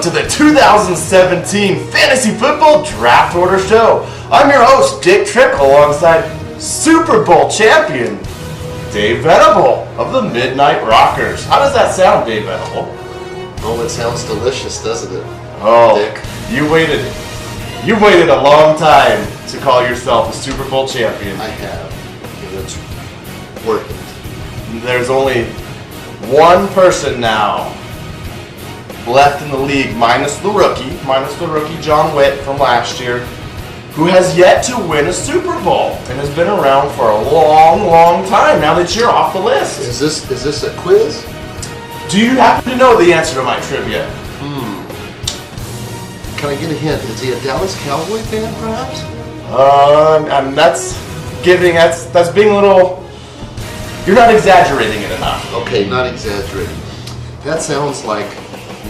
to the 2017 Fantasy Football Draft Order Show. I'm your host, Dick Trickle, alongside Super Bowl champion Dave Venable of the Midnight Rockers. How does that sound, Dave Venable? Oh, it sounds delicious, doesn't it? Oh, Dick. You waited a long time to call yourself a Super Bowl champion. I have, and it's working. There's only one person now left in the league, minus the rookie John Witt from last year, who has yet to win a Super Bowl and has been around for a long time now that you're off the list. Is this a quiz? Do you happen to know the answer to my trivia? Can I get a hint? Is he a Dallas Cowboy fan, perhaps? And that's being a little. You're not exaggerating it enough. Okay, not exaggerating. That sounds like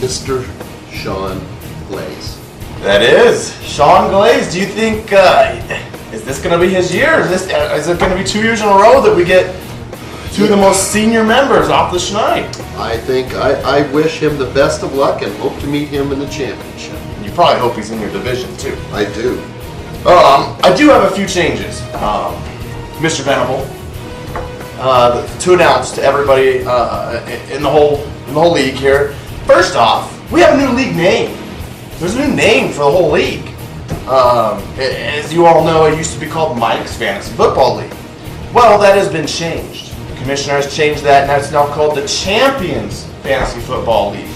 Mr. Sean Glaze. That is Sean Glaze. Do you think is this going to be his year? Is it going to be 2 years in a row that we get two of the most senior members off the schneid? I think I wish him the best of luck and hope to meet him in the championship. You probably hope he's in your division too. I do. I do have a few changes, Mr. Venable, to announce to everybody in the whole league here. First off, we have a new league name. There's a new name for the whole league. As you all know, it used to be called Mike's Fantasy Football League. Well, that has been changed. The commissioner has changed that, and it's now called the Champions Fantasy Football League.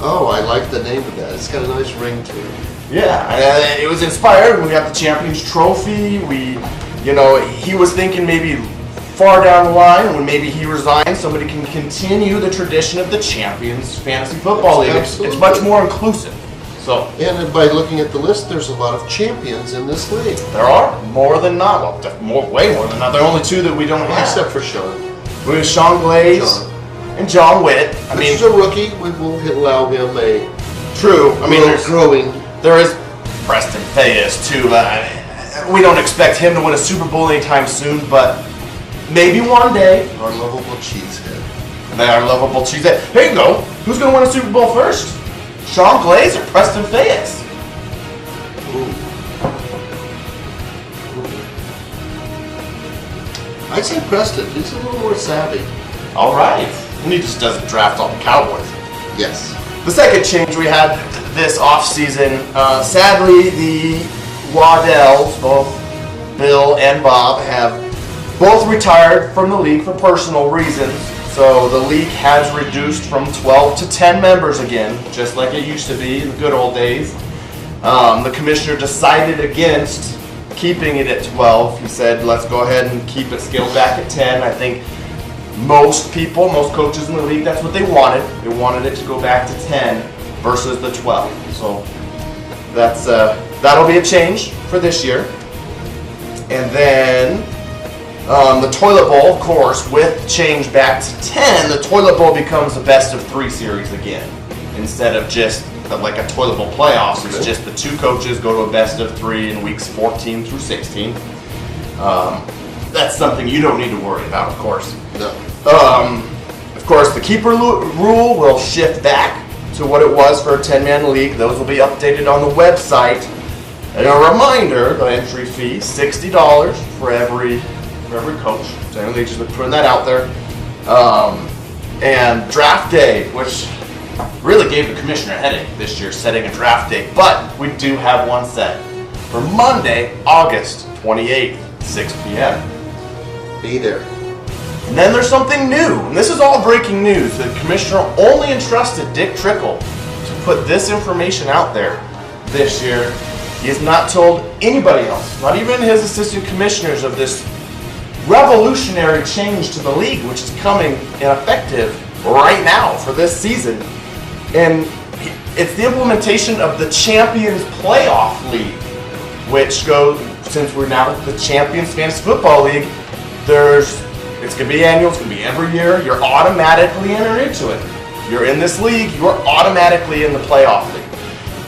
Oh, I like the name of that. It's got a nice ring to it. Yeah, it was inspired. We got the Champions Trophy. He was thinking maybe far down the line when maybe he resigns, somebody can continue the tradition of the Champions Fantasy Football League. It's much more inclusive. So, and by looking at the list, there's a lot of champions in this league. There are more than not. Well, way more than not. There are only two that we don't have. Except for Sean. We have Sean Glaze and John Witt. He's a rookie. We will allow him a true. there's growing. There is Preston Fayez too. We don't expect him to win a Super Bowl anytime soon, but maybe one day. Our lovable cheesehead. Our lovable cheesehead. Here you go. Who's going to win a Super Bowl first? Sean Glaze or Preston Fayez? I'd say Preston. He's a little more savvy. All right. And he just doesn't draft all the Cowboys. Yes. The second change we had this offseason, sadly, the Waddells, both Bill and Bob, have both retired from the league for personal reasons. So the league has reduced from 12 to 10 members again, just like it used to be in the good old days. The commissioner decided against keeping it at 12. He said, let's go ahead and keep it scaled back at 10. I think most coaches in the league, that's what they wanted. They wanted it to go back to 10 versus the 12. So that'll be a change for this year. And then the Toilet Bowl, of course, with change back to 10, the Toilet Bowl becomes a best of 3 series again. Instead of just like a Toilet Bowl playoffs, it's just the two coaches go to a best of 3 in weeks 14 through 16. That's something you don't need to worry about, of course. No. Of course, the keeper rule will shift back to what it was for a 10-man league. Those will be updated on the website. And a reminder, the entry fee, $60 for every coach. So they just putting that out there. And draft day, which really gave the commissioner a headache this year, setting a draft date. But we do have one set for Monday, August 28th, 6 p.m. Be there. And then there's something new, and this is all breaking news. The commissioner only entrusted Dick Trickle to put this information out there this year. He has not told anybody else, not even his assistant commissioners, of this revolutionary change to the league, which is coming in effective right now for this season. And it's the implementation of the Champions Playoff League, which goes, since we're now the Champions Fantasy Football League, it's going to be annual, it's going to be every year. You're automatically entered into it. You're in this league, you're automatically in the playoff league.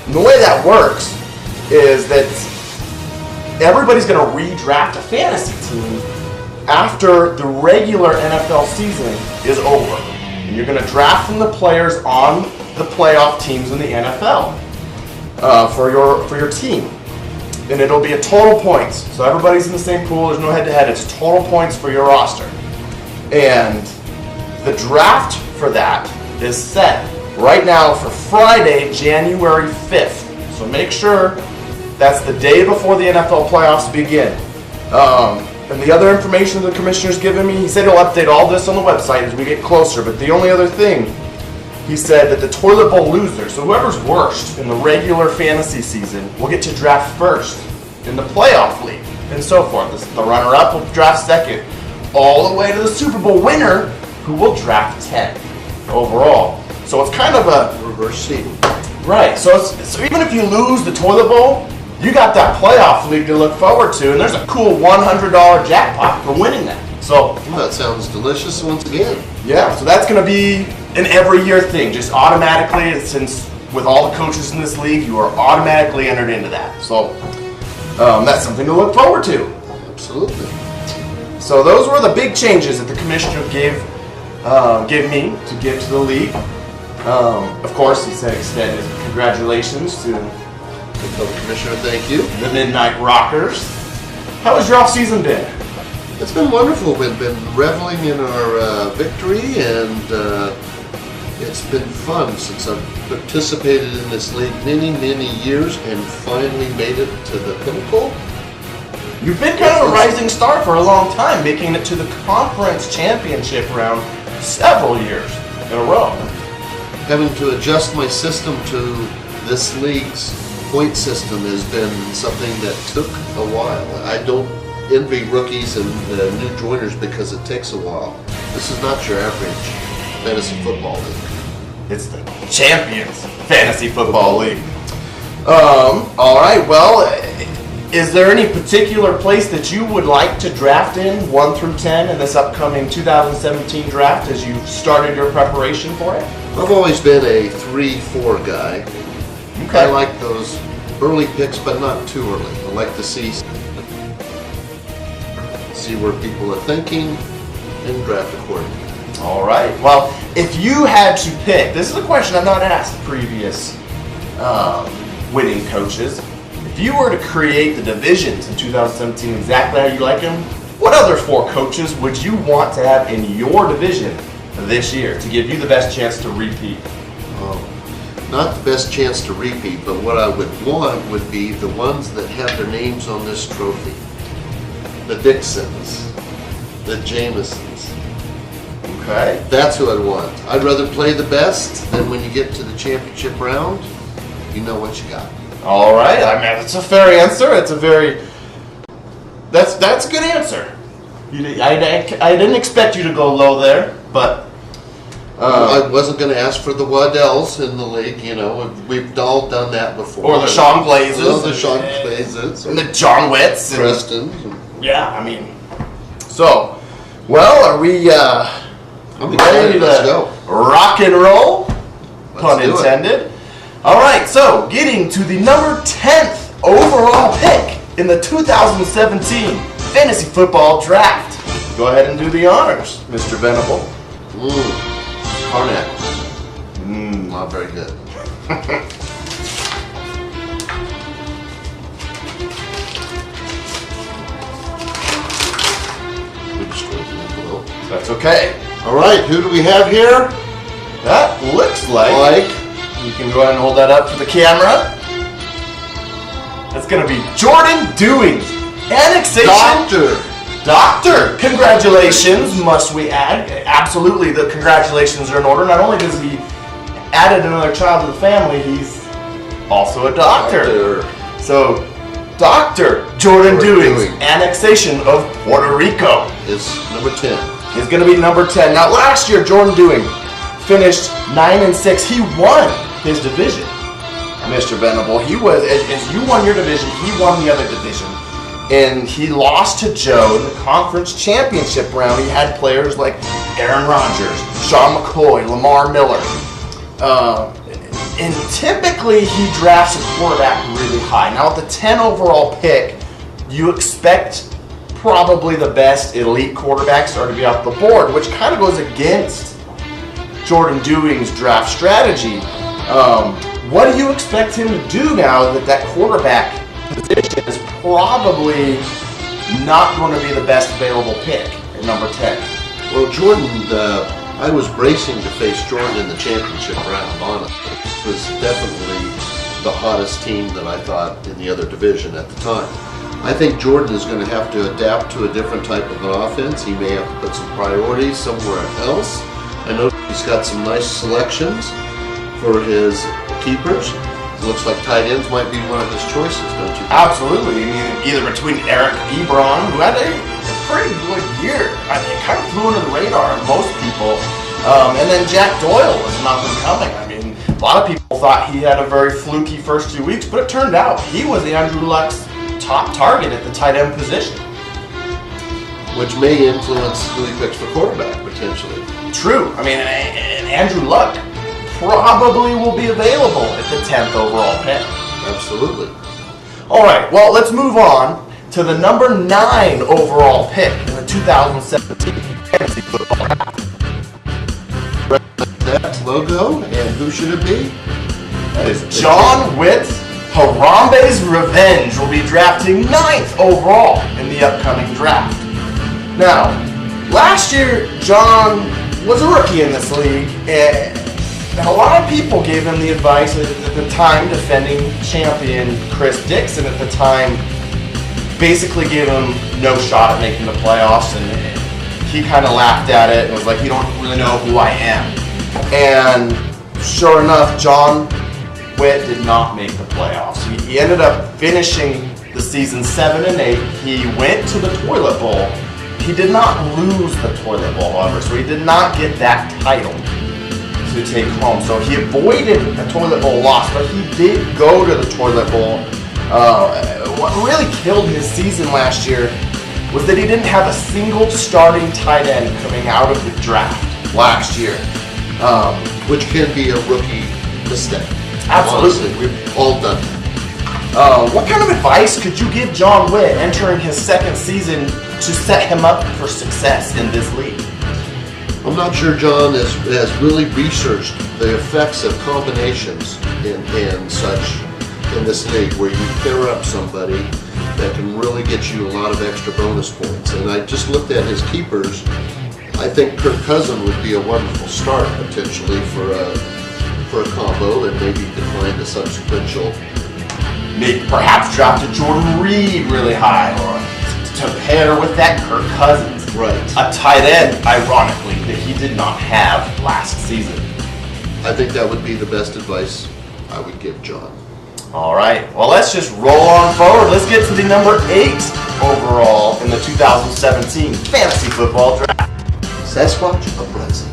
And the way that works is that everybody's going to redraft a fantasy team after the regular NFL season is over. And you're going to draft from the players on the playoff teams in the NFL for your team. And it'll be a total points. So everybody's in the same pool. There's no head-to-head. It's total points for your roster. And the draft for that is set right now for Friday, January 5th. So make sure that's the day before the NFL playoffs begin. And the other information the commissioner's given me, he said he'll update all this on the website as we get closer. But the only other thing, he said that the toilet bowl loser, so whoever's worst in the regular fantasy season, will get to draft first in the playoff league and so forth. The runner-up will draft second, all the way to the Super Bowl winner, who will draft 10th overall. So it's kind of a Reverse seeding. right. So even if you lose the toilet bowl, you got that playoff league to look forward to, and there's a cool $100 jackpot for winning that. So That sounds delicious once again. yeah, so that's going to be an every year thing, just automatically, since with all the coaches in this league, you are automatically entered into that. So that's something to look forward to. Absolutely. So those were the big changes that the commissioner gave me to give to the league. Of course, he said extend his congratulations to So, Commissioner, thank you. the Midnight Rockers. How has your off season been? It's been wonderful. We've been reveling in our victory, and it's been fun since I've participated in this league many years and finally made it to the pinnacle. You've been kind of a rising star for a long time, making it to the conference championship round several years in a row. Having to adjust my system to this league's point system has been something that took a while. I don't envy rookies and new joiners because it takes a while. This is not your average fantasy football league. It's the Champions Fantasy Football League. All right, well, is there any particular place that you would like to draft in, 1 through 10, in this upcoming 2017 draft as you started your preparation for it? I've always been a 3-4 guy. Okay. I like those early picks, but not too early. I like to see where people are thinking and draft accordingly. All right. Well, if you had to pick, this is a question I've not asked previous winning coaches. If you were to create the divisions in 2017 exactly how you like them, what other 4 coaches would you want to have in your division this year to give you the best chance to repeat? Not the best chance to repeat, but what I would want would be the ones that have their names on this trophy. The Dixons, the Jamesons. Okay. That's who I'd want. I'd rather play the best than when you get to the championship round, you know what you got. All right. I mean, it's a fair answer. It's a very that's a good answer. I didn't expect you to go low there, but I wasn't going to ask for the Waddells in the league, you know. We've all done that before. or the Sean Blazes, Oh, the Sean Blazes. and the John Witts, and Preston. yeah, I mean, so well, are we I'm ready excited. to Let's go. rock and roll? Pun Let's do it. intended. All right, so getting to the number 10th overall pick in the 2017 Fantasy Football Draft. Go ahead and do the honors, Mr. Venable. Arnett. Not very good. We destroyed the envelope. That's okay. All right, who do we have here? That looks like you can go ahead and hold that up for the camera. That's going to be Jordan Dewey. Annexation. Doctor, congratulations, must we add. Absolutely, the congratulations are in order. Not only does he added another child to the family, he's also a doctor. So, Dr. Jordan Dewey's Dewey. annexation of Puerto Rico Is number 10. is going to be number 10. Now, last year, Jordan Dewey finished 9-6. He won his division, Mr. Venable. He was, as you won your division, he won the other division. And he lost to Joe in the conference championship round. He had players like Aaron Rodgers, Sean McCoy, Lamar Miller. And typically he drafts a quarterback really high. Now at the 10 overall pick, you expect probably the best elite quarterbacks are to be off the board, which kind of goes against Jordan Dewing's draft strategy. What do you expect him to do now that quarterback position is probably not going to be the best available pick at number 10? Well, Jordan, I was bracing to face Jordan in the championship round, honestly. It was definitely the hottest team that I thought in the other division at the time. I think Jordan is going to have to adapt to a different type of an offense. He may have to put some priorities somewhere else. I know he's got some nice selections for his keepers. It looks like tight ends might be one of his choices, don't you think? Absolutely. I mean, either between Eric Ebron, who had a pretty good year. I mean, kind of flew under the radar of most people. And then Jack Doyle was an up and coming. I mean, a lot of people thought he had a very fluky first 2 weeks, but it turned out he was Andrew Luck's top target at the tight end position. Which may influence who he picks for quarterback, potentially. True. I mean, and Andrew Luck probably will be available at the 10th overall pick. Absolutely. All right, well, let's move on to the number 9 overall pick in the 2017 fantasy football draft. That logo, and who should it be? That is John Witt. Harambe's Revenge will be drafting 9th overall in the upcoming draft. Now, last year, John was a rookie in this league, and a lot of people gave him the advice at the time, defending champion Chris Dixon at the time, basically gave him no shot at making the playoffs, and he kind of laughed at it and was like, "You don't really know who I am." And sure enough, John Witt did not make the playoffs. He ended up finishing the season 7-8. He went to the toilet bowl. He did not lose the toilet bowl, however, so he did not get that title to take home. So he avoided a toilet bowl loss, but he did go to the toilet bowl. What really killed his season last year was that he didn't have a single starting tight end coming out of the draft last year. Which can be a rookie mistake. Absolutely. Honestly, we've all done that. What kind of advice could you give John Witt entering his second season to set him up for success in this league? I'm not sure John has really researched the effects of combinations and such in this league, where you pair up somebody that can really get you a lot of extra bonus points. And I just looked at his keepers. I think Kirk Cousins would be a wonderful start potentially for a combo, and maybe you could find a subsequential. Maybe perhaps drafted Jordan Reed really high, or to pair with that Kirk Cousins. Right. A tight end, ironically, that he did not have last season. I think that would be the best advice I would give John. All right, well, let's just roll on forward. Let's get to the number 8 overall in the 2017 fantasy football draft. Sasquatch uprising.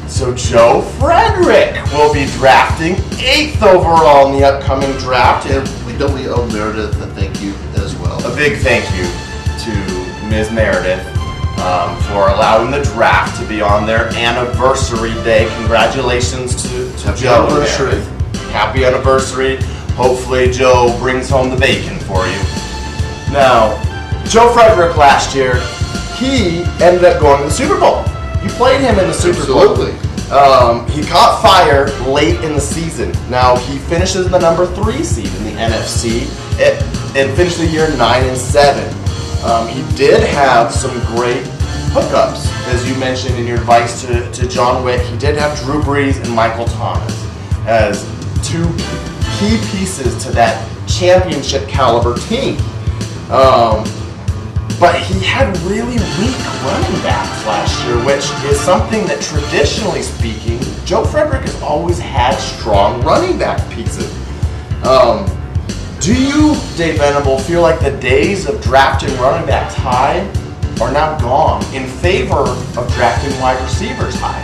So Joe Frederick will be drafting 8th overall in the upcoming draft. And we owe Meredith a thank you as well. A big thank you to Ms. Meredith for allowing the draft to be on their anniversary day. Congratulations to Happy Joe. anniversary. Happy anniversary. Hopefully Joe brings home the bacon for you. Now, Joe Frederick last year, he ended up going to the Super Bowl. You played him in the Super Bowl. Absolutely. He caught fire late in the season. Now he finishes the number 3 seed in the NFC and finished the year 9-7. He did have some great hookups, as you mentioned in your advice to John Witt. He did have Drew Brees and Michael Thomas as 2 key pieces to that championship caliber team. But he had really weak running backs last year, which is something that, traditionally speaking, Joe Frederick has always had strong running back pieces. Do you, Dave Venable, feel like the days of drafting running backs high are now gone in favor of drafting wide receivers high?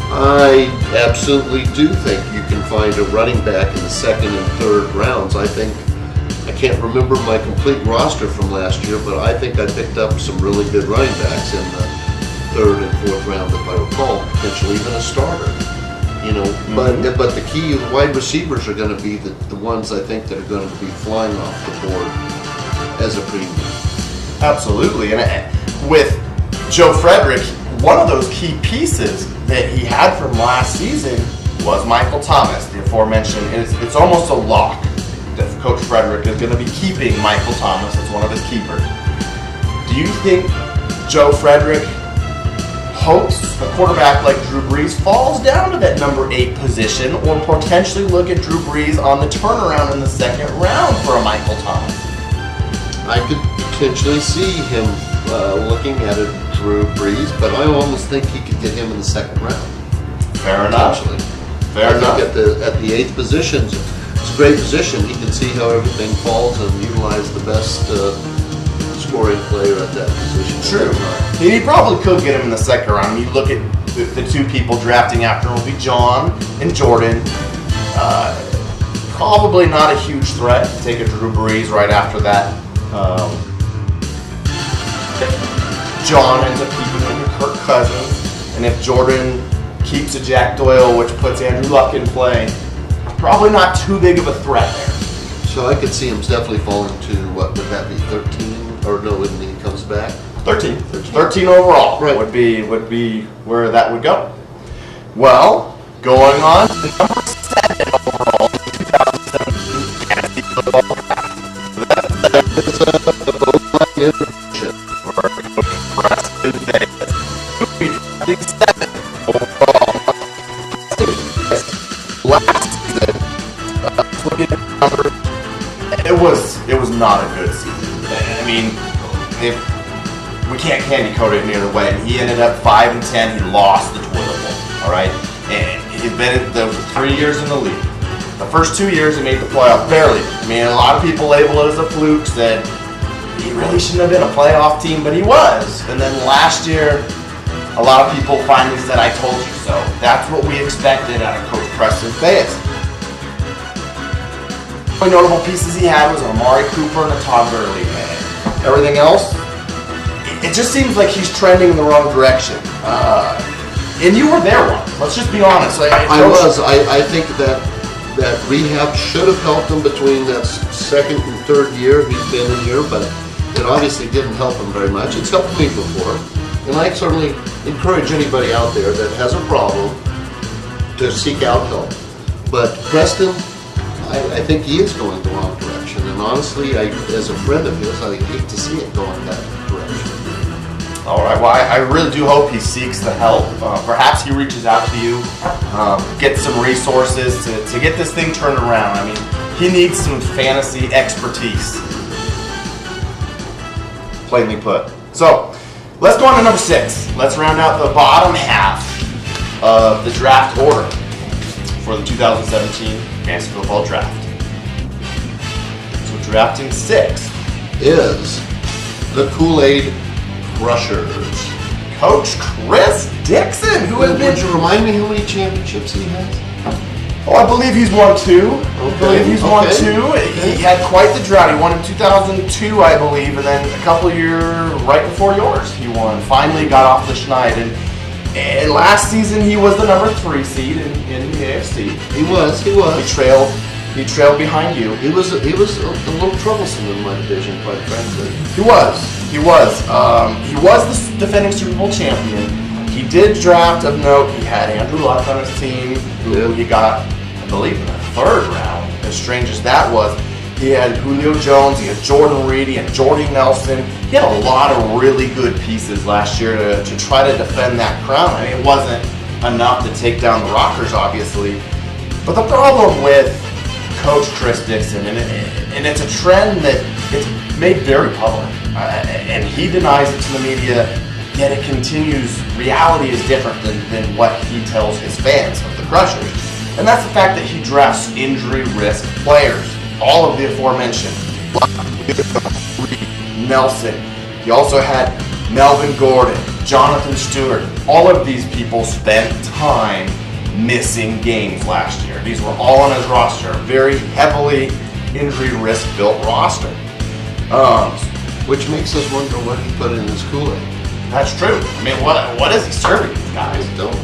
I absolutely do think you can find a running back in the 2nd and 3rd rounds. I can't remember my complete roster from last year, but I think I picked up some really good running backs in the 3rd and 4th round, if I recall, potentially even a starter. But the key, the wide receivers are going to be the ones I think that are going to be flying off the board as a premium. Absolutely, and with Joe Frederick, one of those key pieces that he had from last season was Michael Thomas, the aforementioned. It's almost a lock that Coach Frederick is going to be keeping Michael Thomas as one of his keepers. Do you think Joe Frederick hopes a quarterback like Drew Brees falls down to that number 8 position, or potentially look at Drew Brees on the turnaround in the second round for a Michael Thomas? I could potentially see him looking at a Drew Brees, but I almost think he could get him in the second round. Fair enough. Potentially. Fair I enough. think at the 8th position, it's a great position. He can see how everything falls and utilize the best scoring player at that position. True. He probably could get him in the second round. You look at the two people drafting after him will be John and Jordan. Probably not a huge threat to take a Drew Brees right after that. If John ends up keeping him to Kirk Cousins, and if Jordan keeps a Jack Doyle, which puts Andrew Luck in play, probably not too big of a threat there. So I could see him definitely falling to, what would that be, 13? Or no, when he comes back? 13. 13 overall Right. would be where that would go. Well, going on to number 7 overall in 2017 fantasy football draft. It's a introduction. For Coach Preston Davis. Who we drafting 7 overall. Last season, looking at the numbers, it was not a good season. I mean, if we can't candy coat it any other way. He ended up 5-10. He lost the toilet bowl. All right, and he's been in those 3 years in the league. The first 2 years he made the playoff barely. I mean, a lot of people label it as a fluke. Said he really shouldn't have been a playoff team, but he was. And then last year, a lot of people finally said, "I told you so." That's what we expected out of Coach Preston Fayette. The only notable pieces he had was Amari Cooper and a Todd Gurley. Everything else, it just seems like he's trending in the wrong direction. And you were there once. Let's just be honest. I was. I think that rehab should have helped him between that second and third year he's been in here, but it obviously didn't help him very much. It's helped me before, and I certainly encourage anybody out there that has a problem to seek out help. But Preston, I think he is going the wrong direction, and honestly, as a friend of his, I hate to see it going that direction. All right. Well, I really do hope he seeks the help. Perhaps he reaches out to you, gets some resources to get this thing turned around. I mean, he needs some fantasy expertise, plainly put. So, let's go on to number 6. Let's round out the bottom half of the draft order for the 2017 fantasy football draft. So, drafting 6 Is the Kool-Aid Crushers. Coach Chris Dixon, who has been. Would you remind me how many championships he has? Oh, I believe he's won 2. I believe he's won Okay. 2. He had quite the drought. He won in 2002, I believe, and then a couple years right before yours, he won. Finally got off the schneid. And last season, he was the number 3 seed in the AFC. He was. He trailed behind you. He was a little troublesome in my division, quite frankly. He was. He was the defending Super Bowl champion. He did draft of note. He had Andrew Luck on his team, who he got, I believe, in the 3rd round. As strange as that was, he had Julio Jones, he had Jordan Reed, he had Jordy Nelson. He had a lot of really good pieces last year to try to defend that crown. I mean, it wasn't enough to take down the Rockers, obviously. But the problem with Coach Chris Dixon, and it's a trend that it's made very public, and he denies it to the media, yet it continues. Reality is different than what he tells his fans of the Crushers, and that's the fact that he drafts injury risk players. All of the aforementioned, Nelson. He also had Melvin Gordon, Jonathan Stewart. All of these people spent time missing games last year. These were all on his roster. A very heavily injury risk built roster. Which makes us wonder what he put in his Kool-Aid. That's true. I mean, what is he serving these guys? I don't.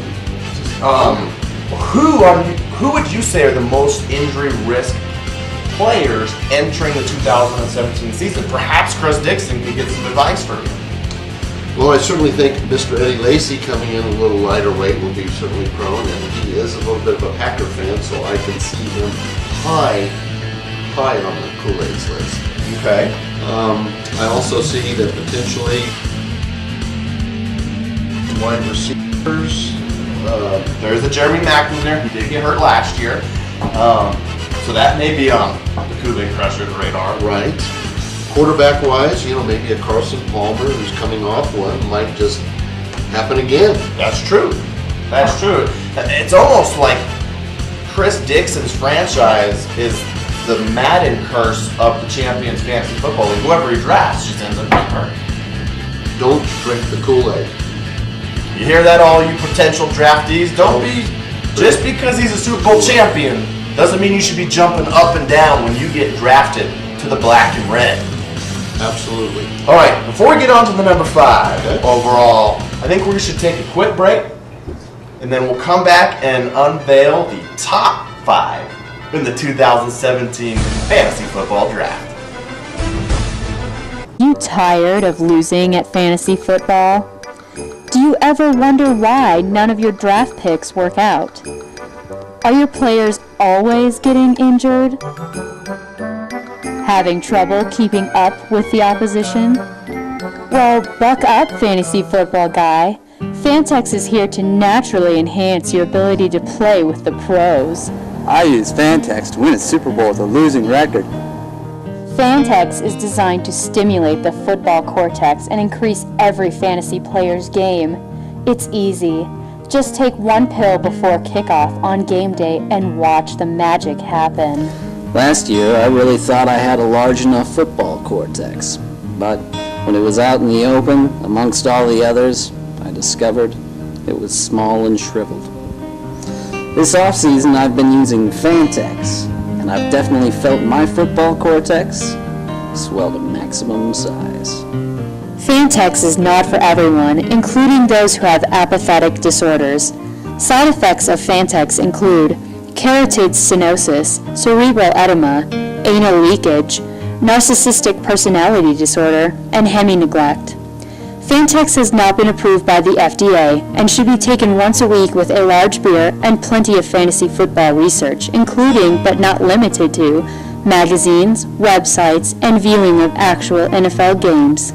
Who would you say are the most injury risk players entering the 2017 season? Perhaps Chris Dixon could get some advice from you. Well, I certainly think Mr. Eddie Lacy coming in a little lighter weight will be certainly prone, and he is a little bit of a Packer fan, so I can see him high on the Kool-Aid's list. Okay. I also see that potentially wide receivers. There's a Jeremy Maclin. He did get hurt last year. So that may be on the Kool-Aid Crusher's radar. Right. Quarterback-wise, maybe a Carson Palmer who's coming off one might just happen again. That's true. That's true. It's almost like Chris Dixon's franchise is the Madden curse of the Champions Fantasy Football League. Whoever he drafts just ends up getting hurt. Don't drink the Kool-Aid. You hear that, all you potential draftees? Don't be, just because he's a Super Bowl champion doesn't mean you should be jumping up and down when you get drafted to the black and red. Absolutely. All right, before we get on to the number 5 Okay. overall, I think we should take a quick break, and then we'll come back and unveil the top 5 in the 2017 Fantasy Football Draft. You tired of losing at fantasy football? Do you ever wonder why none of your draft picks work out? Are your players always getting injured? Having trouble keeping up with the opposition? Well, buck up, fantasy football guy. Fantex is here to naturally enhance your ability to play with the pros. I use Fantex to win a Super Bowl with a losing record. Fantex is designed to stimulate the football cortex and increase every fantasy player's game. It's easy. Just take one pill before kickoff on game day and watch the magic happen. Last year, I really thought I had a large enough football cortex. But when it was out in the open, amongst all the others, I discovered it was small and shriveled. This off-season, I've been using Fantex, and I've definitely felt my football cortex swell to maximum size. Fantex is not for everyone, including those who have apathetic disorders. Side effects of Fantex include carotid stenosis, cerebral edema, anal leakage, narcissistic personality disorder, and hemi-neglect. Fantex has not been approved by the FDA and should be taken once a week with a large beer and plenty of fantasy football research, including but not limited to magazines, websites, and viewing of actual NFL games.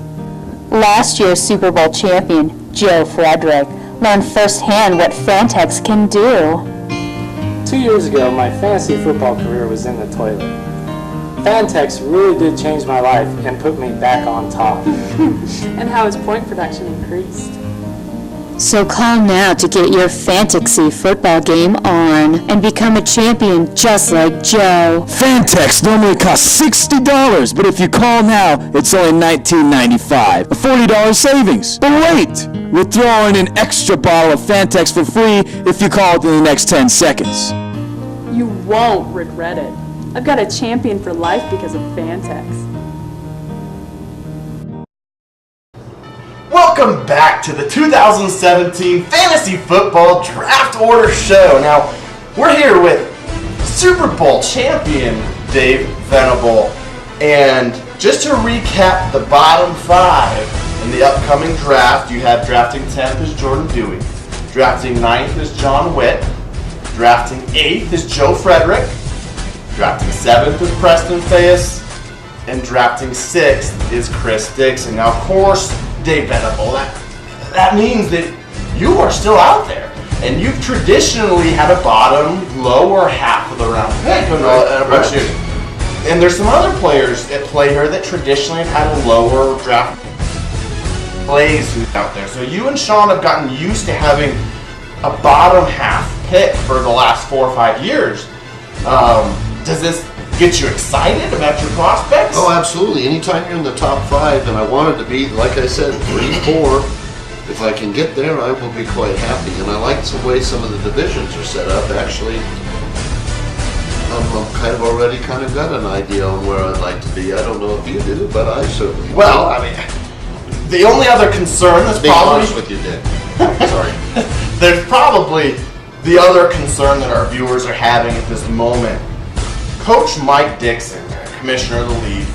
Last year's Super Bowl champion, Joe Frederick, learned firsthand what Fantex can do. 2 years ago, my fantasy football career was in the toilet. Fantex really did change my life and put me back on top. And how his point production increased. So call now to get your fantasy football game on and become a champion just like Joe. Fantex normally costs $60, but if you call now, it's only $19.95, a $40 savings. But wait, we're throwing an extra bottle of Fantex for free if you call within the next 10 seconds. You won't regret it. I've got a champion for life because of Fantex. Welcome back to the 2017 Fantasy Football Draft Order Show. Now, we're here with Super Bowl champion Dave Venable. And just to recap the bottom 5 in the upcoming draft, you have drafting 10th is Jordan Dewey, drafting 9th is John Witt, drafting 8th is Joe Frederick, drafting 7th is Preston Fayes, and drafting 6th is Chris Dixon. Now, of course, Dave Venable, that means that you are still out there, and you've traditionally had a bottom, lower half of the round pick. And there's some other players at play here that traditionally have had a lower draft plays out there. So you and Sean have gotten used to having a bottom half pick for the last 4 or 5 years. Does this get you excited about your prospects? Oh, absolutely. Anytime you're in the top 5, and I wanted to be, like I said, 3-4, if I can get there, I will be quite happy. And I like the way some of the divisions are set up. Actually, I'm kind of already got an idea on where I'd like to be. I don't know if you do, but I certainly Well, I mean, the only other concern that's be probably... honest with you, Dick. Sorry. There's probably the other concern that our viewers are having at this moment. Coach Mike Dixon, commissioner of the league,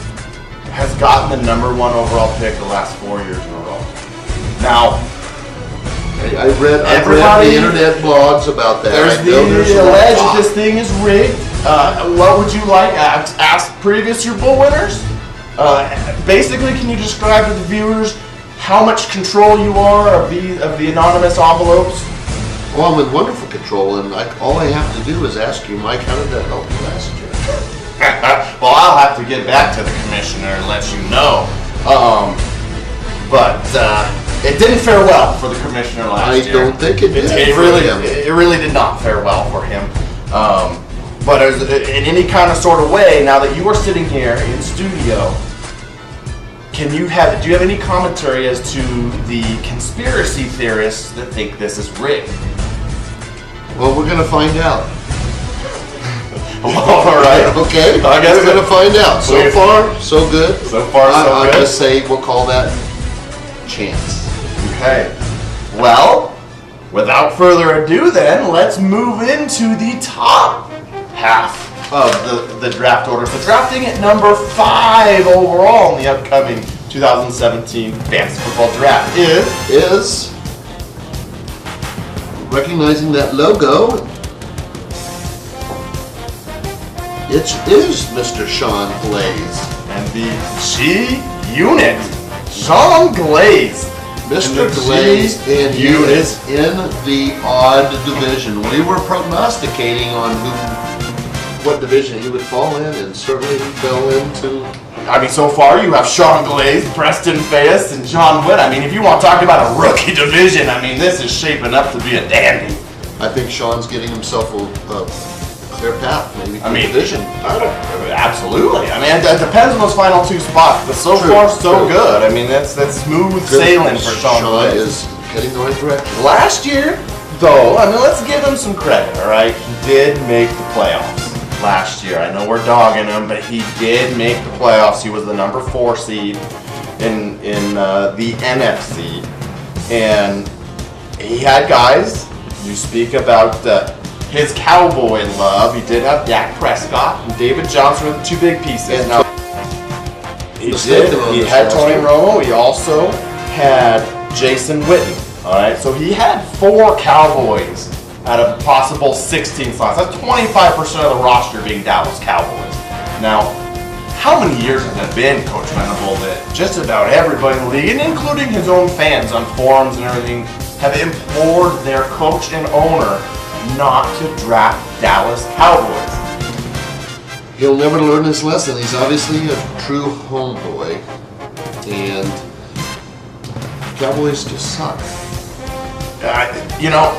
has gotten the number 1 overall pick the last 4 years in a row. Now, I read Everybody- the internet blogs about that. there's I know there's the a lot. alleged that this thing is rigged. What would you like? Ask previous Super Bowl winners. Basically, can you describe to the viewers how much control you are of the anonymous envelopes? Well, I'm in wonderful control, and all I have to do is ask you, Mike, how did that help you last year? Well, I'll have to get back to the commissioner and let you know. But it didn't fare well for the commissioner last year. I don't think it did. It really did not fare well for him. But in any kind of sort of way, now that you are sitting here in studio, do you have any commentary as to the conspiracy theorists that think this is rigged? Well, we're gonna find out. All right. Okay. I guess we're gonna find out. So far, so good. So far, so I'll good. just say we'll call that chance. Okay. Well, without further ado then, let's move into the top half of the draft order. So drafting at number 5 overall in the upcoming 2017 Fantasy Football Draft Is recognizing that logo. It is Mr. Sean Glaze. and the G Unit, Sean Glaze. Mr. And the Glaze G and you is in the odd division. We were prognosticating on what division he would fall in, and certainly he fell into. I mean, so far you have Sean Glaze, Preston Fayes, and John Witt. I mean, if you want to talk about a rookie division, I mean, this is shaping up to be a dandy. I think Sean's getting himself a clear path, maybe. I mean, division. Absolutely. I mean, it depends on those final 2 spots, but so True, far so true. good. I mean, that's smooth sailing for Sean Glaze. is heading the right direction. Last year, though, I mean, let's give him some credit, all right? He did make the playoffs last year. I know we're dogging him, but he did make the playoffs. He was the number 4 seed in the NFC, and he had guys. You speak about his Cowboy love. He did have Dak Prescott and David Johnson were the 2 big pieces. And Now, he mistaken on He this had roster. Tony Romo. He also had Jason Witten. All right, so he had 4 Cowboys out of possible 16 slots. That's 25% of the roster being Dallas Cowboys. Now, how many years has it been, Coach Venable, that just about everybody in the league, and including his own fans on forums and everything, have implored their coach and owner not to draft Dallas Cowboys? He'll never learn his lesson. He's obviously a true homeboy, and Cowboys just suck.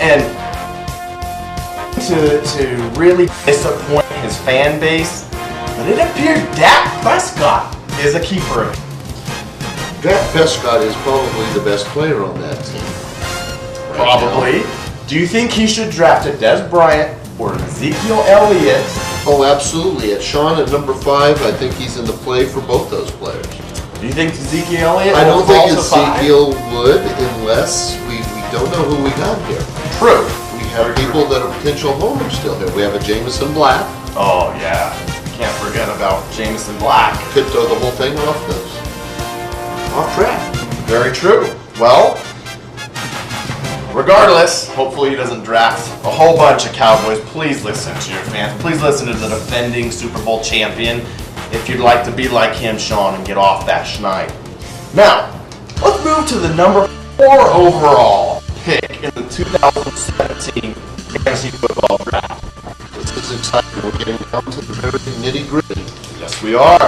And to really disappoint his fan base, but it appeared Dak Prescott is a keeper. Dak Prescott is probably the best player on that team. right Probably. now. Do you think he should draft a Des Bryant or Ezekiel Elliott? Oh, absolutely. At Sean at number 5, I think he's in the play for both those players. Do you think Ezekiel Elliott I will don't think fall to 5? Ezekiel would, unless we don't know who we got here. True. We have people that are potential homers still here. We have a Jameson Black. Oh, yeah. Can't forget about Jameson Black. Could throw the whole thing off track. Very true. Well, regardless, hopefully he doesn't draft a whole bunch of Cowboys. Please listen to your fans. Please listen to the defending Super Bowl champion if you'd like to be like him, Sean, and get off that schneid. Now, let's move to the number 4 overall pick in the 2017 Fantasy Football Draft. This is exciting. We're getting down to the very nitty gritty. Yes, we are.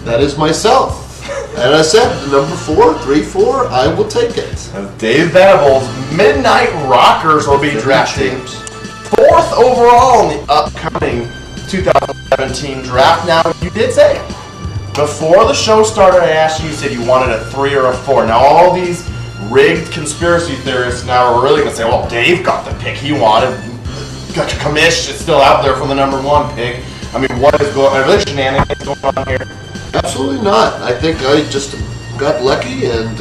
That is myself. And I said, the number 4, 3-4, I will take it. As Dave Venables' Midnight Rockers will be drafting Champs. 4th overall in the upcoming 2017 draft. Now, you did say it. Before the show started, I asked you, you said you wanted a 3 or a 4. Now, all these rigged conspiracy theorists now are really going to say, well, Dave got the pick he wanted. Kamish is still out there for the number 1 pick. I mean, what is going on? Are there shenanigans going on here? Absolutely not. I think I just got lucky, and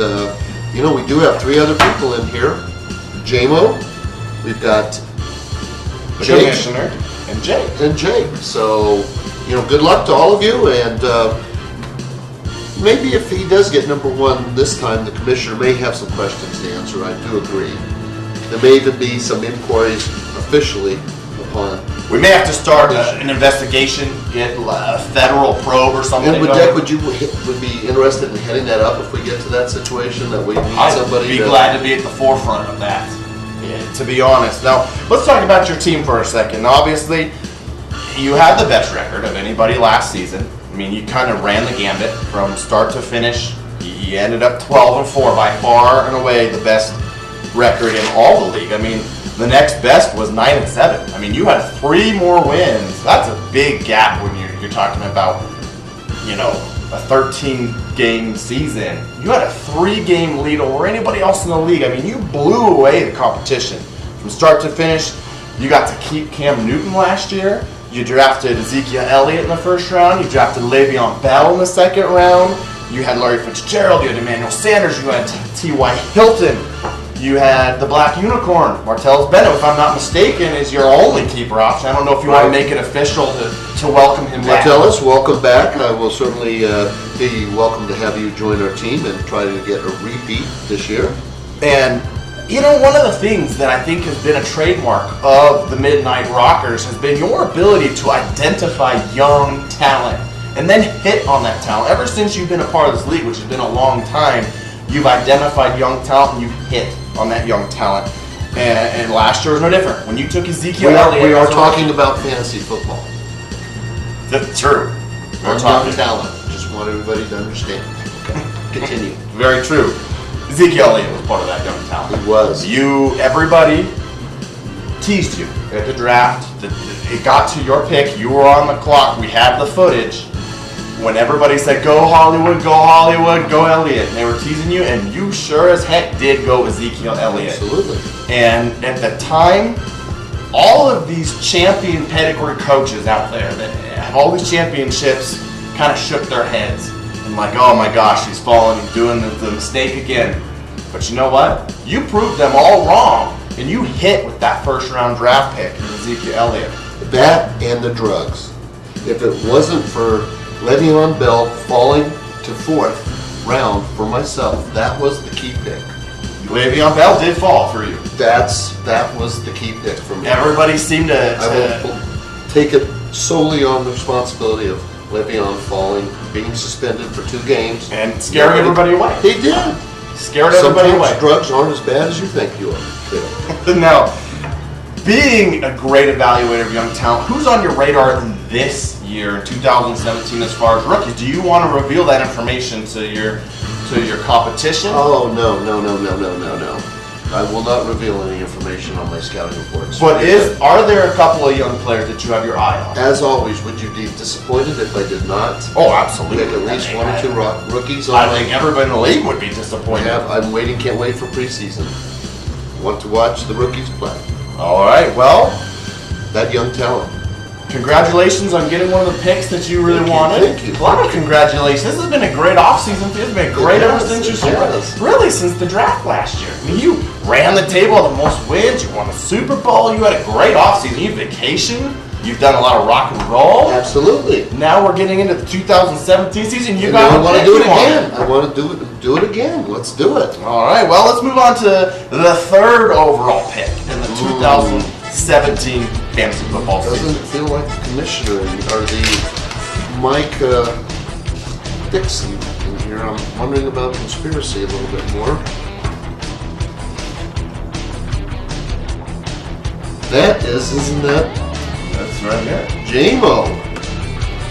we do have 3 other people in here. JMO, we've got The Jake, commissioner. And Jake. and Jake. So, good luck to all of you, and maybe if he does get number one this time, the commissioner may have some questions to answer. I do agree. There may even be some inquiries officially upon. We may have to start an investigation, get a federal probe or something. And Dick, would be interested in heading that up if we get to that situation, that we need somebody? I'd be glad to be at the forefront of that, to be honest. Now, let's talk about your team for a second. Obviously, you had the best record of anybody last season. I mean, you kind of ran the gambit from start to finish. You ended up 12-4, by far and away the best record in all the league. I mean, the next best was 9-7. I mean, you had 3 more wins. That's a big gap when you're talking about, a 13-game season. You had a 3-game lead over anybody else in the league. I mean, you blew away the competition from start to finish. You got to keep Cam Newton last year. You drafted Ezekiel Elliott in the first round. You drafted Le'Veon Bell in the second round. You had Larry Fitzgerald. You had Emmanuel Sanders. You had T.Y. Hilton. You had the Black Unicorn. Martellus Bennett, if I'm not mistaken, is your only keeper option. I don't know if you want to make it official to welcome him back. Martellus, welcome back. I will certainly be welcome to have you join our team and try to get a repeat this year. And one of the things that I think has been a trademark of the Midnight Rockers has been your ability to identify young talent and then hit on that talent. Ever since you've been a part of this league, which has been a long time, you've identified young talent and you've hit on that young talent. And last year was no different. When you took Ezekiel Elliott... We are talking about fantasy football. That's true. We're talking talent. Just want everybody to understand. Okay. Continue. Very true. Ezekiel Elliott was part of that young talent. He was. Everybody teased you at the draft. It got to your pick. You were on the clock. We had the footage. When everybody said, go Hollywood, go Elliott, and they were teasing you, and you sure as heck did go Ezekiel Elliott. Absolutely. And at the time, all of these champion pedigree coaches out there that have all these championships kind of shook their heads. And like, oh my gosh, he's falling and doing the mistake again. But you know what? You proved them all wrong, and you hit with that first round draft pick in Ezekiel Elliott. That and the drugs. If it wasn't for Le'Veon Bell falling to 4th round for myself, that was the key pick. Le'Veon Bell did fall for you. That was the key pick for me. Everybody seemed to... I will take it solely on the responsibility of Le'Veon falling, being suspended for 2 games. And scaring everybody away. He did. Scared everybody away. Sometimes drugs aren't as bad as you think you are. Now, being a great evaluator of young talent, who's on your radar this year, in 2017, as far as rookies? Do you want to reveal that information to your competition? Oh, no. I will not reveal any information on my scouting reports. But are there a couple of young players that you have your eye on? As always, would you be disappointed if I did not Oh, absolutely. pick at least 1 or 2 rookies? I think everybody in the league would be disappointed. I'm waiting, can't wait for preseason. Want to watch the rookies play. All right, well, That young talent. congratulations on getting one of the picks that you really wanted. Thank you. A lot of congratulations. This has been a great offseason for you. It's been great ever since you started. Really, since the draft last year. I mean, you ran the table of the most wins. You won a Super Bowl. You had a great offseason. You vacationed. You've done a lot of rock and roll. Absolutely. Now we're getting into the 2017 season. You And got I want to do it pick one. again. I want to do it again. Let's do it. All right. Well, let's move on to the 3rd overall pick in the 2017 fantasy football season. Doesn't it feel like the commissioner or the Mike Dixon in here? I'm wondering about conspiracy a little bit more. Isn't that That's right there.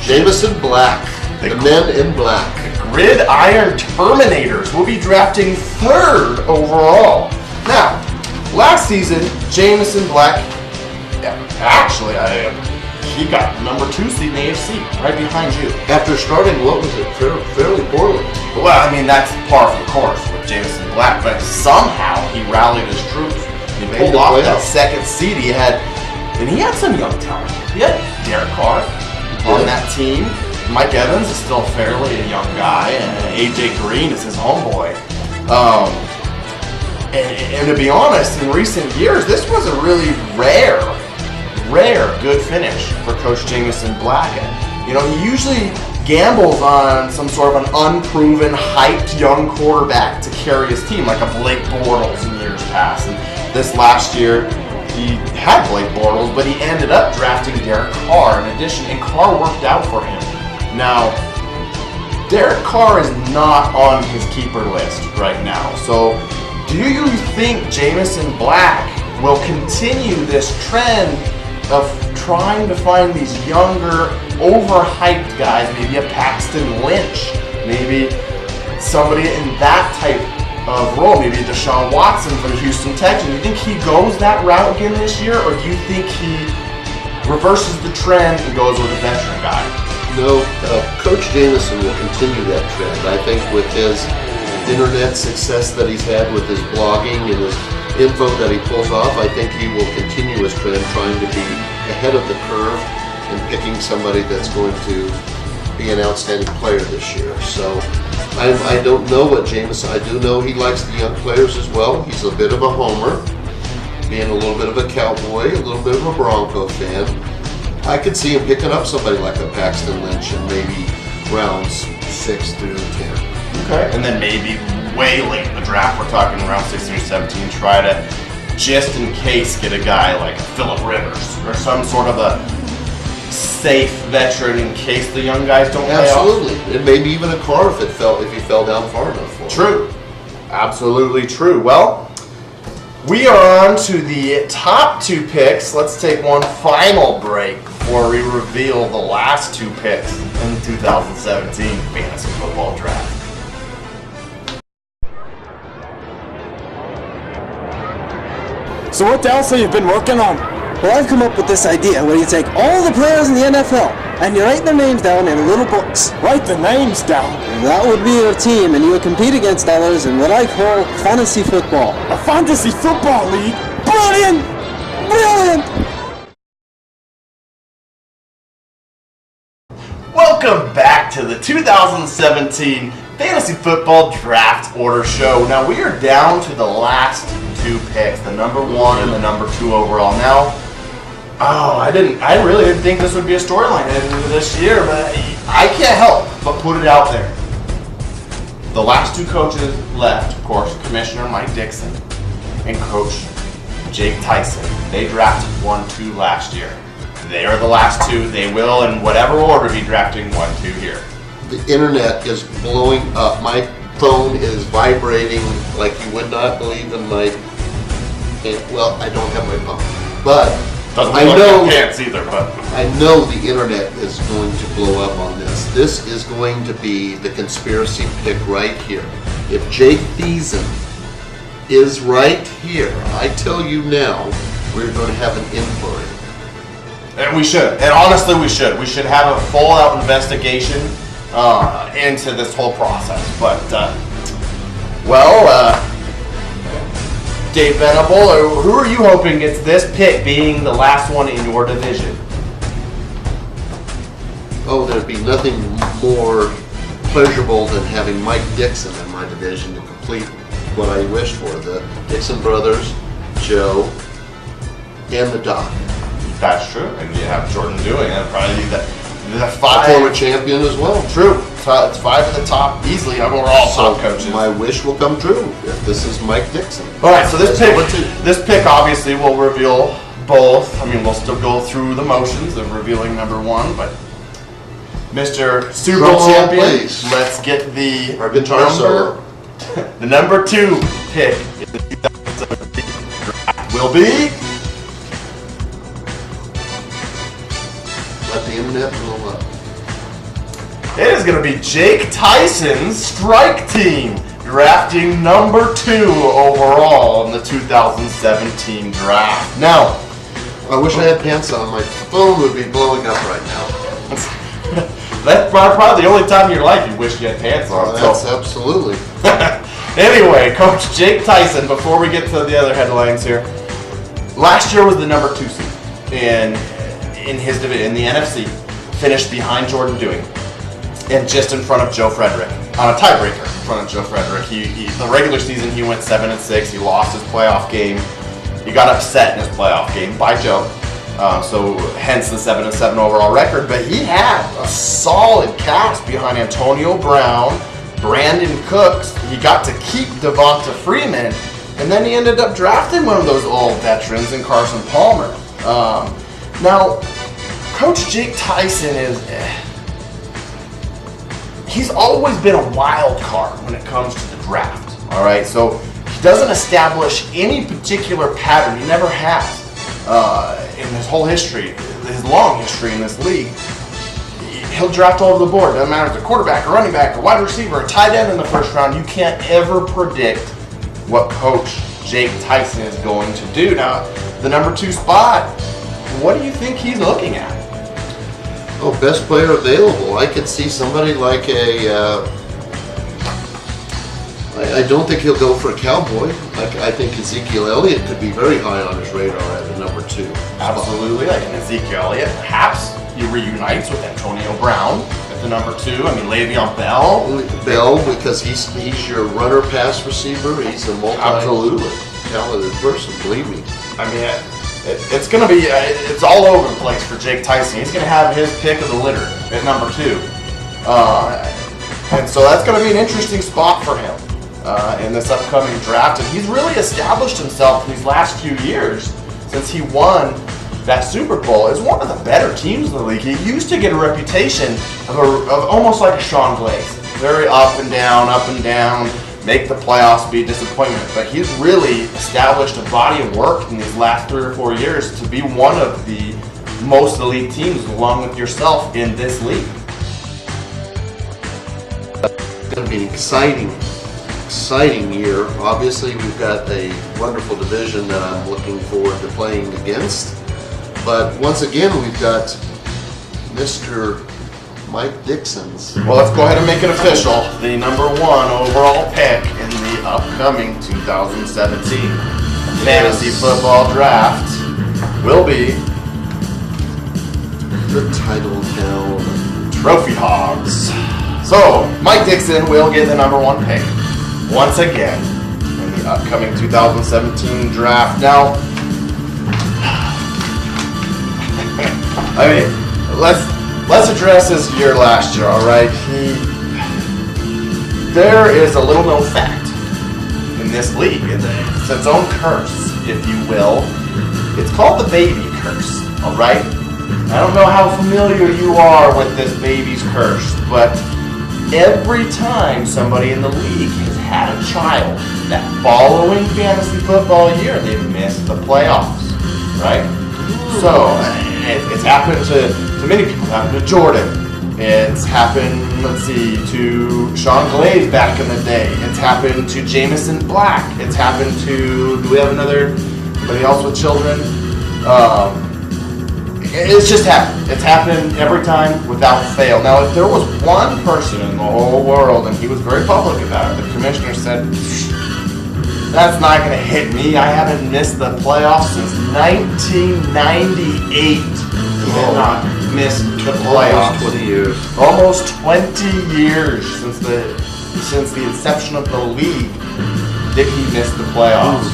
Jameson Black, the men in black. Gridiron Terminators will be drafting 3rd overall. Now, last season, Jameson Black, actually, he got number 2 seed in the AFC, right behind you. After starting, what was it, fairly poorly. Well, I mean, that's par for the course with Jameson Black, but somehow he rallied his troops. He Made pulled the off that playoffs. 2nd seed. He had some young talent. He had Derek Carr on that team. Mike Evans is still fairly a young guy, and AJ Green is his homeboy. And to be honest, in recent years, this was a really rare rare good finish for Coach Jamison Blackett. You know, he usually gambles on some sort of an unproven, hyped young quarterback to carry his team, like a Blake Bortles in years past. And this last year, he had Blake Bortles, but he ended up drafting Derek Carr in addition, and Carr worked out for him. Now, Derek Carr is not on his keeper list right now. So, do you think Jamison Black will continue this trend of trying to find these younger, overhyped guys, maybe a Paxton Lynch, maybe somebody in that type of role, maybe Deshaun Watson for the Houston Texans? Do you think he goes that route again this year, or do you think he reverses the trend and goes with a veteran guy? No, Coach Jamison will continue that trend. I think with his internet success that he's had with his blogging and his info that he pulls off, I think he will continue his trend trying to be ahead of the curve and picking somebody that's going to be an outstanding player this year. So I don't know what Jamison, I do know he likes the young players as well. He's a bit of a homer, being a little bit of a Cowboy, a little bit of a Bronco fan. I could see him picking up somebody like a Paxton Lynch in maybe rounds 6 through 10. Okay. And then maybe way late in the draft, we're talking around 16 or 17, try to, just in case, get a guy like Phillip Rivers or some sort of a safe veteran in case the young guys don't pay off. Absolutely. And maybe even a Carr if he fell down far enough for him. True. Absolutely true. Well, we are on to the top 2 picks. Let's take one final break before we reveal the last 2 picks in the 2017 Fantasy Football Draft. So what else have you been working on? Well, I've come up with this idea where you take all the players in the NFL and you write their names down in little books. Write the names down. That would be your team, and you would compete against others in what I call fantasy football. A fantasy football league? Brilliant! Brilliant! Welcome back to the 2017 Fantasy Football Draft Order Show. Now we are down to the last 2 picks, the number 1 and the number 2 overall. Now, I really didn't think this would be a storyline heading into this year, but I can't help but put it out there. The last 2 coaches left, of course, Commissioner Mike Dixon and Coach Jake Tyson. They drafted 1-2 last year. They are the last 2. They will, in whatever order, be drafting 1-2 here. The internet is blowing up. My phone is vibrating like you would not believe in my... Well, I don't have my phone, but Doesn't I look know like pants either, but I know the internet is going to blow up on this. This is going to be the conspiracy pick right here. If Jake Thiessen is right here, I tell you now, we're going to have an inquiry. and we should. And honestly, we should. We should have a full-out investigation into this whole process. But, Dave Venable, who are you hoping gets this pick being the last one in your division? Oh, there'd be nothing more pleasurable than having Mike Dixon in my division to complete what I wish for. The Dixon brothers, Joe, and the Doc. That's true. And you have Jordan doing it. Probably the A 5. former champion as well. True. It's 5 of the top easily overall top coaches. My wish will come true if this is Mike Dixon. All right, so this That's pick, number 2. this pick obviously will reveal both. I mean, we'll still go through the motions of revealing number 1, but Mr. Super Bowl Drum roll, champion, please. let's get the Our guitar solo. the number 2 pick in the 2017 draft will be. Let the internet blow up. It is going to be Jake Tyson's strike team, drafting number 2 overall in the 2017 draft. Now, I wish I had pants on. My phone would be blowing up right now. that's probably the only time in your life you wish you had pants on. That's absolutely. Anyway, Coach Jake Tyson, before we get to the other headlines here, last year was the number 2 seed in his division, in the NFC, finished behind Jordan Dewey and just in front of Joe Frederick on a tiebreaker in front of Joe Frederick. The regular season he went 7-6. He lost his playoff game. He got upset in his playoff game by Joe. So hence the 7-7 overall record. But he had a solid cast behind Antonio Brown, Brandon Cooks. He got to keep Devonta Freeman, and then he ended up drafting one of those old veterans in Carson Palmer. Now, Coach Jake Tyson he's always been a wild card when it comes to the draft. All right, so he doesn't establish any particular pattern. He never has in his whole history, his long history in this league. He'll draft all over the board. Doesn't matter if it's a quarterback, a running back, a wide receiver, a tight end in the first round. You can't ever predict what Coach Jake Tyson is going to do. Now, the number 2 spot, what do you think he's looking at? Oh, best player available. I could see somebody like I don't think he'll go for a Cowboy. I think Ezekiel Elliott could be very high on his radar at the number 2. Absolutely, like an Ezekiel Elliott. Perhaps he reunites with Antonio Brown at the number 2. I mean, Le'Veon Bell, because he's your runner pass receiver. He's a multi-talented person, believe me. I mean, it's going to be, it's all over the place for Jake Tyson. He's going to have his pick of the litter at number 2. And so that's going to be an interesting spot for him in this upcoming draft. And he's really established himself in these last few years since he won that Super Bowl as one of the better teams in the league. He used to get a reputation of almost like a Sean Glaze. Very up and down, make the playoffs, be a disappointment. But he's really established a body of work in these last 3 or 4 years to be one of the most elite teams, along with yourself, in this league. It's going to be an exciting year. Obviously, we've got a wonderful division that I'm looking forward to playing against. But once again, we've got Mr. Mike Dixon's. Well, let's go ahead and make it official. The number 1 overall pick in the upcoming 2017 fantasy football draft will be the title town Trophy Hogs. So, Mike Dixon will get the number 1 pick once again in the upcoming 2017 draft. Now, I mean, let's address his year last year, all right? There is a little known fact in this league. It's its own curse, if you will. It's called the baby curse, all right? I don't know how familiar you are with this baby's curse, but every time somebody in the league has had a child, that following fantasy football year, they've missed the playoffs, right? So, it's happened to many people. It's happened to Jordan. It's happened, to Sean Glaze back in the day. It's happened to Jameson Black. It's happened to, do we have anybody else with children? It's just happened. It's happened every time without fail. Now, if there was one person in the whole world, and he was very public about it, the commissioner said, that's not going to hit me. I haven't missed the playoffs since 1998. He had not missed the playoffs. Almost 20 years. Almost 20 years since the inception of the league did he miss the playoffs.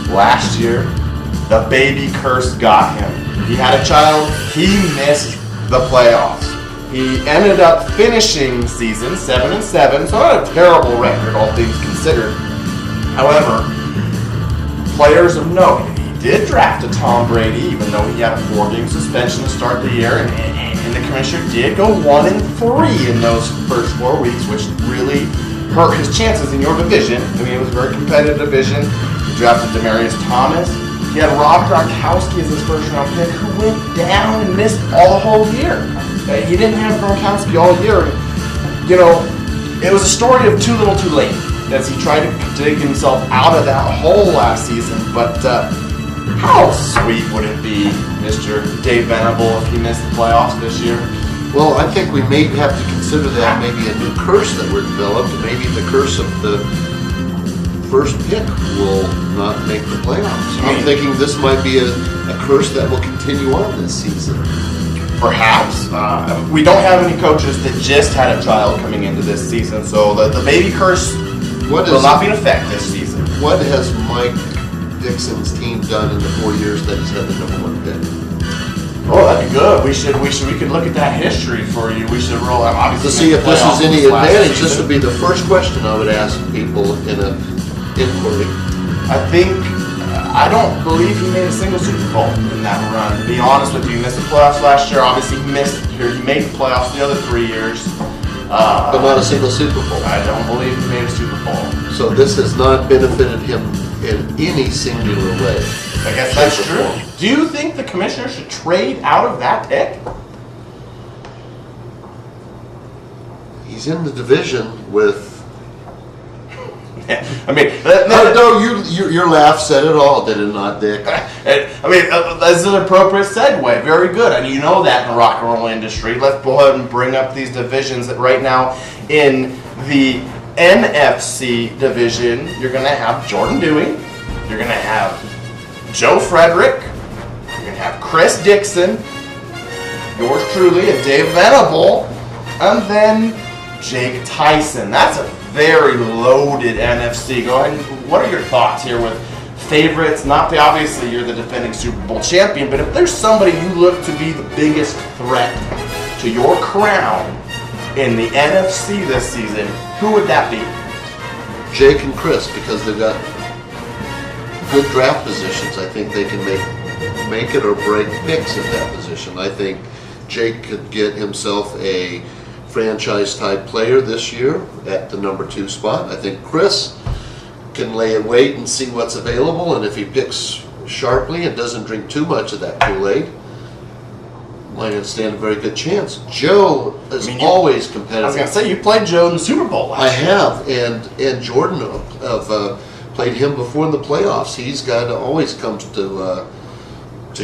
Last year, the baby curse got him. He had a child. He missed the playoffs. He ended up finishing the season 7-7, so not a terrible record, all things considered. However, players of note, he did draft a Tom Brady, even though he had a 4-game suspension to start the year, and the commissioner did go 1-3 in those first 4 weeks, which really hurt his chances in your division. I mean, it was a very competitive division. He drafted Demaryius Thomas. He had Rob Gronkowski as his first-round pick, who went down and missed the whole year. He didn't have Gronkowski all year. You know, it was a story of too little too late, as he tried to dig himself out of that hole last season. But how sweet would it be, Mr. Dave Venable, if he missed the playoffs this year? Well, I think we may have to consider that maybe a new curse that we're developed. Maybe the curse of the first pick will not make the playoffs. I'm thinking this might be a curse that will continue on this season. Perhaps. We don't have any coaches that just had a child coming into this season, so the baby curse will not be in effect this season. What has Mike Dixon's team done in the 4 years that he's had the number 1 pick? Oh, that'd be good. We could look at that history for you. We should roll out, obviously. To see if this is any last advantage, this season. would be the first question I would ask people in an inquiry. I don't believe he made a single Super Bowl in that run. To be honest with you, he missed the playoffs last year. Obviously, he made the playoffs the other 3 years. But not a single Super Bowl. I don't believe he made a Super Bowl. So this has not benefited him in any singular way. I guess that's Shape or true. form. Do you think the commissioner should trade out of that pick? He's in the division with. I mean, No, your laugh said it all, did it not, Dick? that's an appropriate segue. Very good. And you know that in the rock and roll industry. Let's go ahead and bring up these divisions that right now in the NFC division, you're going to have Jordan Dewey. You're going to have Joe Frederick. You're going to have Chris Dixon. Yours truly, and Dave Venable. And then Jake Tyson. That's a very loaded NFC. Go ahead and what are your thoughts here with favorites? Obviously you're the defending Super Bowl champion, but if there's somebody you look to be the biggest threat to your crown in the NFC this season, who would that be? Jake and Chris, because they've got good draft positions. I think they can make it or break picks at that position. I think Jake could get himself a franchise-type player this year at the number 2 spot. I think Chris can lay in wait and see what's available, and if he picks sharply and doesn't drink too much of that Kool-Aid, might stand a very good chance. Joe is always competitive. I was going to say, you played Joe in the Super Bowl last year. I have, and Jordan have played him before in the playoffs. He's got to always come to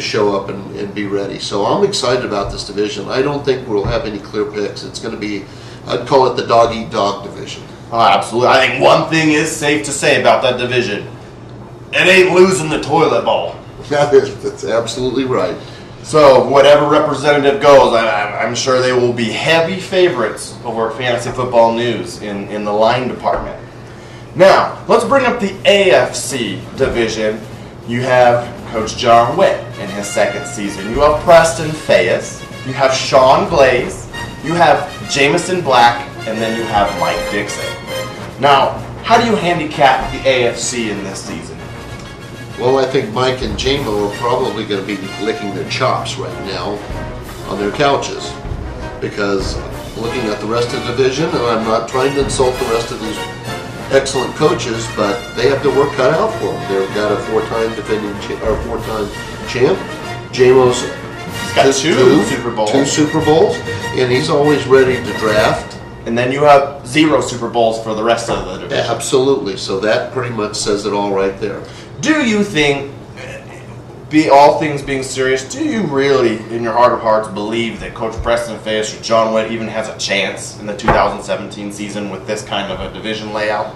show up and be ready. So I'm excited about this division. I don't think we'll have any clear picks. It's going to be, I'd call it the dog-eat-dog division. Oh, absolutely. I think one thing is safe to say about that division. It ain't losing the toilet bowl. That's absolutely right. So whatever representative goes, I'm sure they will be heavy favorites over at Fantasy Football News in the line department. Now, let's bring up the AFC division. You have Coach John Witt in his second season. You have Preston Fayes. You have Sean Glaze. You have Jameson Black. And then you have Mike Dixon. Now, how do you handicap the AFC in this season? Well, I think Mike and J-Mo are probably going to be licking their chops right now on their couches. Because looking at the rest of the division, and I'm not trying to insult the rest of these excellent coaches, but they have their work cut out for them. They've got a 4-time champ. J-Mo's got two Super Bowls. 2 Super Bowls, and he's always ready to draft. And then you have 0 Super Bowls for the rest of the division. Absolutely. So that pretty much says it all right there. Do you think, all things being serious, do you really, in your heart of hearts, believe that Coach Preston Fayes or John Witt even has a chance in the 2017 season with this kind of a division layout?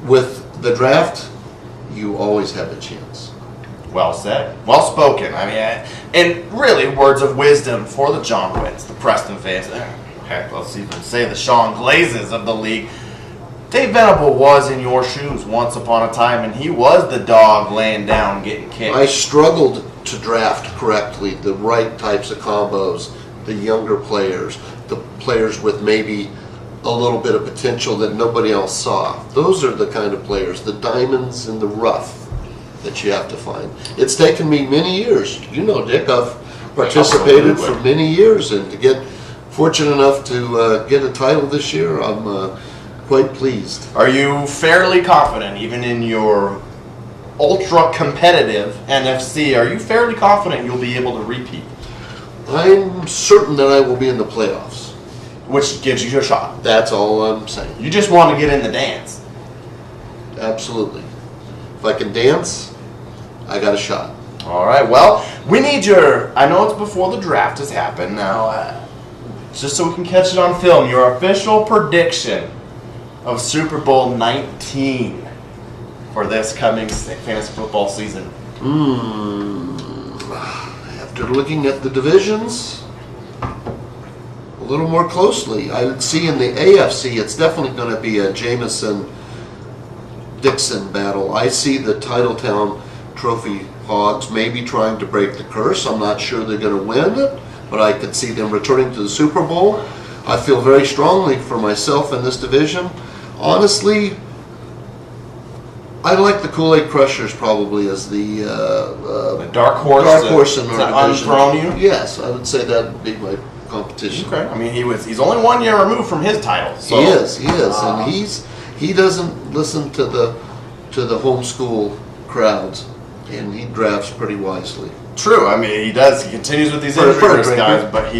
With the draft, you always have a chance. Well said. Well spoken. And really, words of wisdom for the John Witts, the Preston Fayes. Heck, let's even say the Sean Glazes of the league. Dave Venable was in your shoes once upon a time, and he was the dog laying down getting kicked. I struggled to draft correctly the right types of combos, the younger players, the players with maybe a little bit of potential that nobody else saw. Those are the kind of players, the diamonds in the rough that you have to find. It's taken me many years. You know, Dick, I've participated Absolutely. for many years, and to get fortunate enough to get a title this year, I'm quite pleased. Are you fairly confident, even in your ultra-competitive NFC, are you fairly confident you'll be able to repeat? I'm certain that I will be in the playoffs. Which gives you a shot. That's all I'm saying. You just want to get in the dance. Absolutely. If I can dance, I got a shot. All right, well, we need I know it's before the draft has happened now, just so we can catch it on film, your official prediction of Super Bowl 19 for this coming fantasy football season. After looking at the divisions a little more closely, I would see in the AFC it's definitely going to be a Jameson-Dixon battle. I see the Titletown Trophy Hogs may be trying to break the curse. I'm not sure they're going to win it, but I could see them returning to the Super Bowl. I feel very strongly for myself in this division. Honestly, I like the Kool-Aid Crushers probably as the dark horse. Dark horse in to our division. unthrone you? Yes, I would say that would be my competition. Okay. I mean, he's only 1 year removed from his title. So. He is, and he doesn't listen to the homeschool crowds, and he drafts pretty wisely. True. I mean, he does. He continues with these For a injury risk breaker. guys, but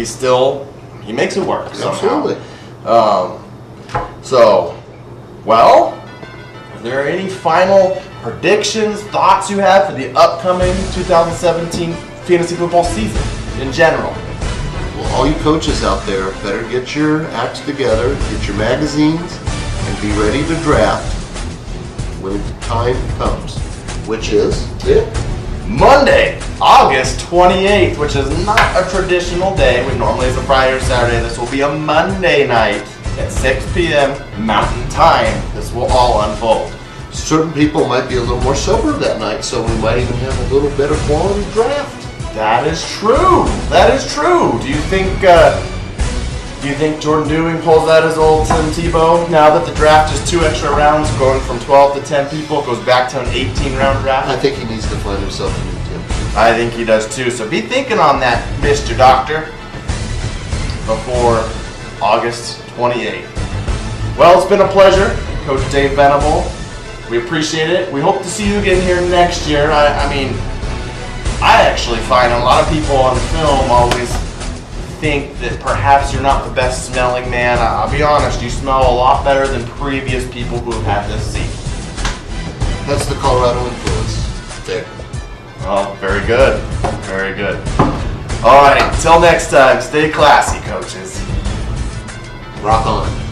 he makes it work somehow. Absolutely. Well, are there any final predictions, thoughts you have for the upcoming 2017 fantasy football season in general? Well, all you coaches out there better get your acts together, get your magazines, and be ready to draft when the time comes, which is Monday, August 28th, which is not a traditional day. We normally is a Friday or Saturday. This will be a Monday night at 6 p.m. Mountain Time. This will all unfold. Certain people might be a little more sober that night, so we might even have a little better quality draft. That is true. That is true. Do you think Jordan Dewing pulls out his old Tim Tebow now that the draft is 2 extra rounds, going from 12 to 10 people, goes back to an 18-round draft? I think he needs to find himself a new team. I think he does too. So be thinking on that, Mr. Doctor, before August 28th. Well, it's been a pleasure, Coach Dave Venable. We appreciate it. We hope to see you again here next year. I mean, I actually find a lot of people on film always think that perhaps you're not the best smelling man. I'll be honest, you smell a lot better than previous people who have had this seat. That's the Colorado influence there. Oh, very good. Very good. All right, until next time, stay classy, coaches. Rock on.